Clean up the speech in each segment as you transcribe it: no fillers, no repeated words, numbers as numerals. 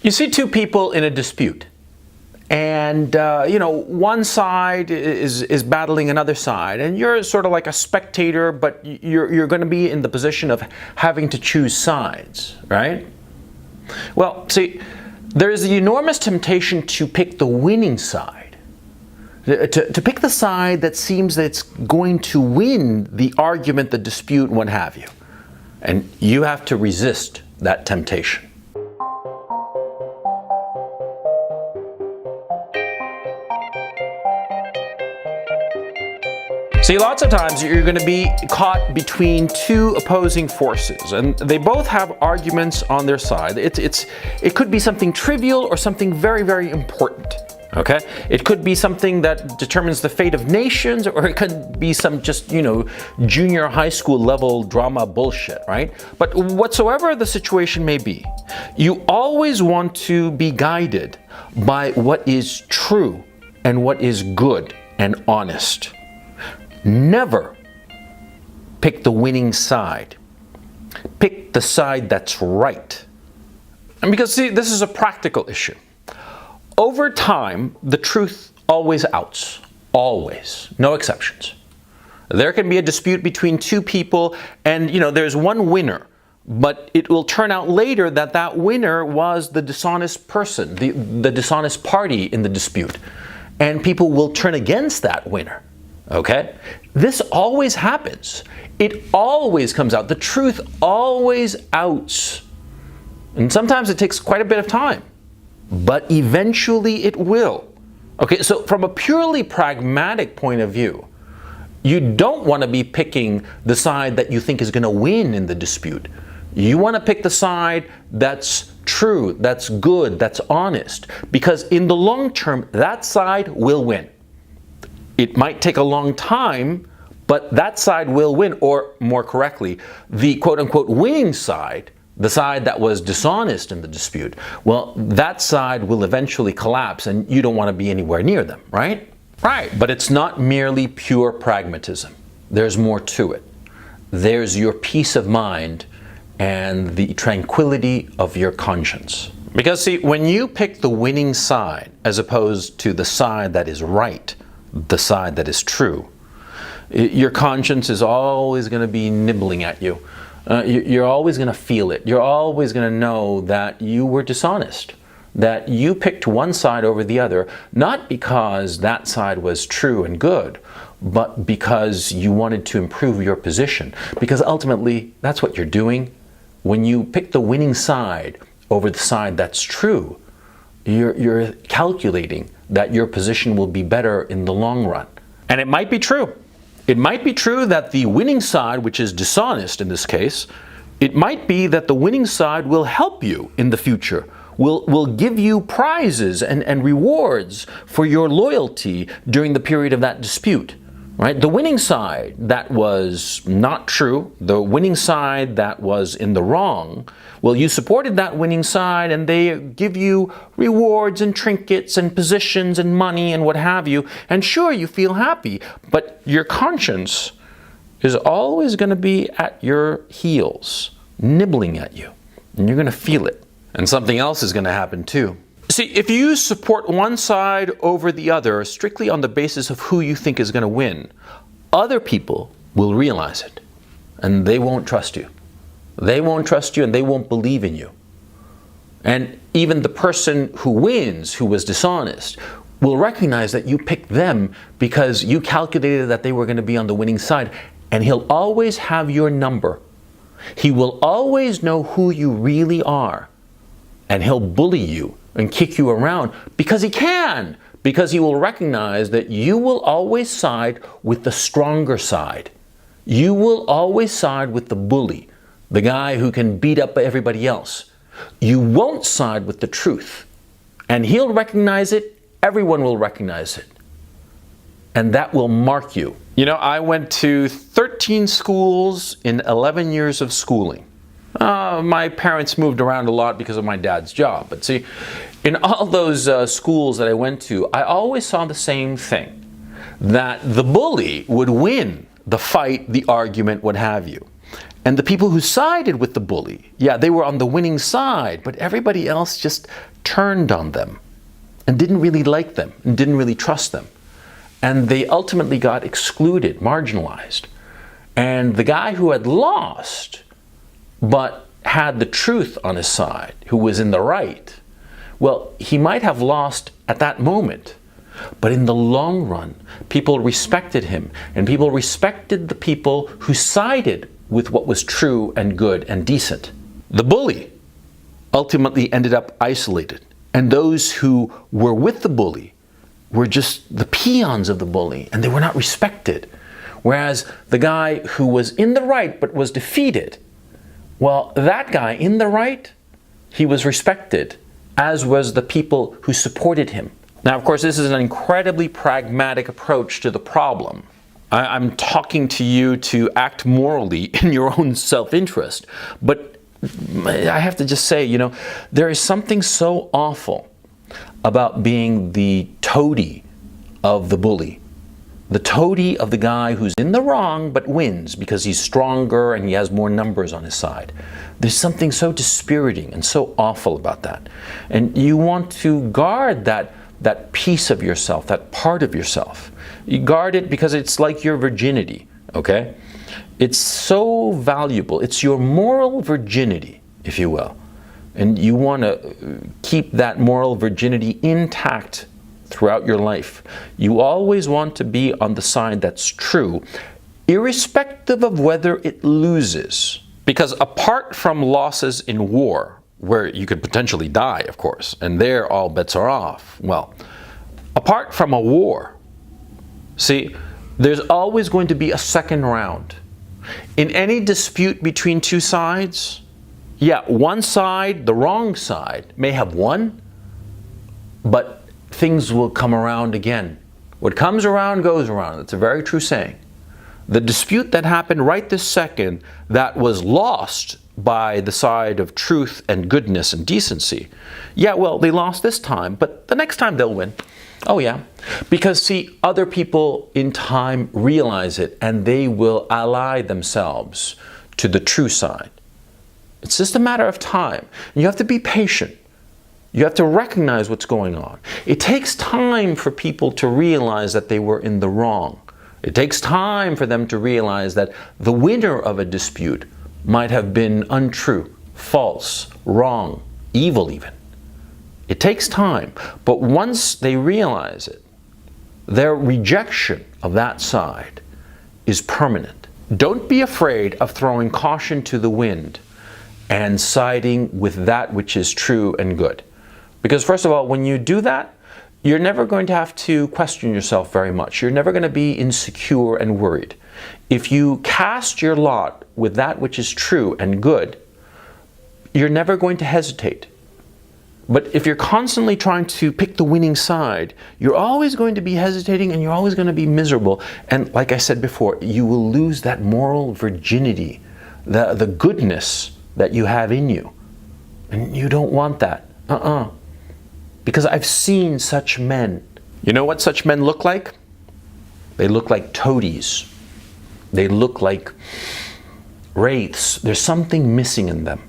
You see two people in a dispute, and one side is battling another side, and you're sort of like a spectator, but you're going to be in the position of having to choose sides, right? Well, see, there is the enormous temptation to pick the winning side, to pick the side that seems that it's going to win the argument, the dispute, what have you. And you have to resist that temptation. See, lots of times you're going to be caught between two opposing forces, and they both have arguments on their side. It could be something trivial or something very, very important. Okay? It could be something that determines the fate of nations, or it could be some just, junior high school level drama bullshit, right? But whatsoever the situation may be, you always want to be guided by what is true and what is good and honest. Never pick the winning side. Pick the side that's right. And because, see, this is a practical issue. Over time, the truth always outs. Always. No exceptions. There can be a dispute between two people and, there's one winner. But it will turn out later that that winner was the dishonest person, the dishonest party in the dispute. And people will turn against that winner. Okay? This always happens. It always comes out. The truth always outs. And sometimes it takes quite a bit of time. But eventually it will. Okay, so from a purely pragmatic point of view, you don't want to be picking the side that you think is going to win in the dispute. You want to pick the side that's true, that's good, that's honest. Because in the long term, that side will win. It might take a long time, but that side will win, or more correctly, the quote-unquote winning side, the side that was dishonest in the dispute, well, that side will eventually collapse, and you don't want to be anywhere near them, right? Right, but it's not merely pure pragmatism. There's more to it. There's your peace of mind and the tranquility of your conscience. Because, see, when you pick the winning side as opposed to the side that is right, the side that is true, your conscience is always going to be nibbling at you. You're always going to feel it. You're always going to know that you were dishonest, that you picked one side over the other, not because that side was true and good, but because you wanted to improve your position. Because ultimately, that's what you're doing. When you pick the winning side over the side that's true, you're calculating that your position will be better in the long run. And it might be true. It might be true that the winning side, which is dishonest in this case, it might be that the winning side will help you in the future, will give you prizes and rewards for your loyalty during the period of that dispute. Right? The winning side that was not true, the winning side that was in the wrong, well, you supported that winning side and they give you rewards and trinkets and positions and money and what have you. And sure, you feel happy, but your conscience is always going to be at your heels, nibbling at you. And you're going to feel it. And something else is going to happen too. See, if you support one side over the other strictly on the basis of who you think is going to win, other people will realize it, and they won't trust you. They won't trust you, and they won't believe in you. And even the person who wins, who was dishonest, will recognize that you picked them because you calculated that they were going to be on the winning side, and he'll always have your number. He will always know who you really are, and he'll bully you and kick you around because he can, because he will recognize that you will always side with the stronger side. You will always side with the bully, the guy who can beat up everybody else. You won't side with the truth, and he'll recognize it, everyone will recognize it, and that will mark you. I went to 13 schools in 11 years of schooling. My parents moved around a lot because of my dad's job. But see, in all those schools that I went to, I always saw the same thing. That the bully would win the fight, the argument, what have you. And the people who sided with the bully, yeah, they were on the winning side, but everybody else just turned on them and didn't really like them and didn't really trust them. And they ultimately got excluded, marginalized. And the guy who had lost, but had the truth on his side, who was in the right, well, he might have lost at that moment, but in the long run, people respected him, and people respected the people who sided with what was true and good and decent. The bully ultimately ended up isolated, and those who were with the bully were just the peons of the bully, and they were not respected. Whereas the guy who was in the right but was defeated, well, that guy in the right, he was respected, as was the people who supported him. Now, of course, this is an incredibly pragmatic approach to the problem. I'm talking to you to act morally in your own self-interest. But I have to just say, there is something so awful about being the toady of the bully. The toady of the guy who's in the wrong but wins because he's stronger and he has more numbers on his side. There's something so dispiriting and so awful about that. And you want to guard that piece of yourself, that part of yourself. You guard it because it's like your virginity, okay? It's so valuable. It's your moral virginity, if you will. And you want to keep that moral virginity intact throughout your life. You always want to be on the side that's true, irrespective of whether it loses. Because apart from losses in war, where you could potentially die, of course, and there all bets are off. Well, apart from a war, see, there's always going to be a second round. In any dispute between two sides, yeah, one side, the wrong side, may have won, but things will come around again. What comes around goes around. That's a very true saying. The dispute that happened right this second that was lost by the side of truth and goodness and decency, yeah, well, they lost this time, but the next time they'll win. Oh yeah, because see, other people in time realize it and they will ally themselves to the true side. It's just a matter of time. You have to be patient. You have to recognize what's going on. It takes time for people to realize that they were in the wrong. It takes time for them to realize that the winner of a dispute might have been untrue, false, wrong, evil even. It takes time, but once they realize it, their rejection of that side is permanent. Don't be afraid of throwing caution to the wind and siding with that which is true and good. Because first of all, when you do that, you're never going to have to question yourself very much. You're never going to be insecure and worried. If you cast your lot with that which is true and good, you're never going to hesitate. But if you're constantly trying to pick the winning side, you're always going to be hesitating and you're always going to be miserable. And like I said before, you will lose that moral virginity, the goodness that you have in you. And you don't want that. Because I've seen such men. You know what such men look like? They look like toadies. They look like wraiths. There's something missing in them.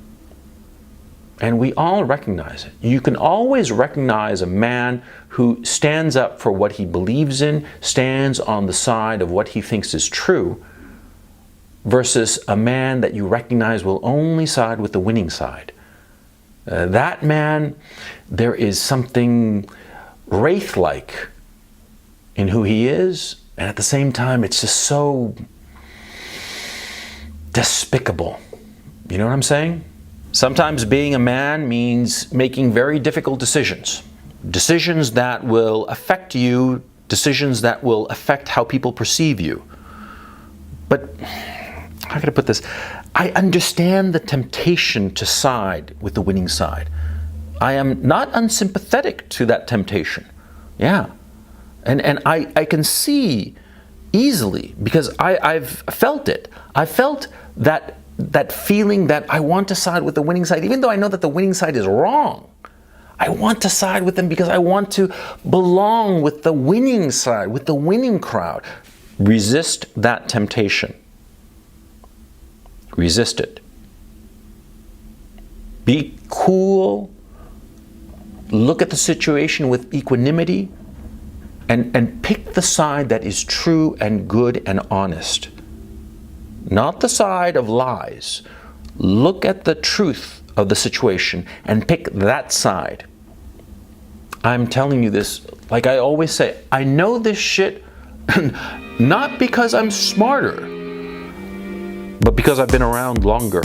And we all recognize it. You can always recognize a man who stands up for what he believes in, stands on the side of what he thinks is true, versus a man that you recognize will only side with the winning side. That man, there is something wraith-like in who he is, and at the same time, it's just so despicable. You know what I'm saying? Sometimes being a man means making very difficult decisions. Decisions that will affect you, decisions that will affect how people perceive you. But, how can I put this? I understand the temptation to side with the winning side. I am not unsympathetic to that temptation. Yeah. And I can see easily, because I've felt it. I felt that feeling that I want to side with the winning side, even though I know that the winning side is wrong. I want to side with them because I want to belong with the winning side, with the winning crowd. Resist that temptation. Resist it. Be cool look at the situation with equanimity, and pick the side that is true and good and honest. Not the side of lies. Look at the truth of the situation and pick that side. I'm telling you this, like I always say, I know this shit not because I'm smarter, but because I've been around longer.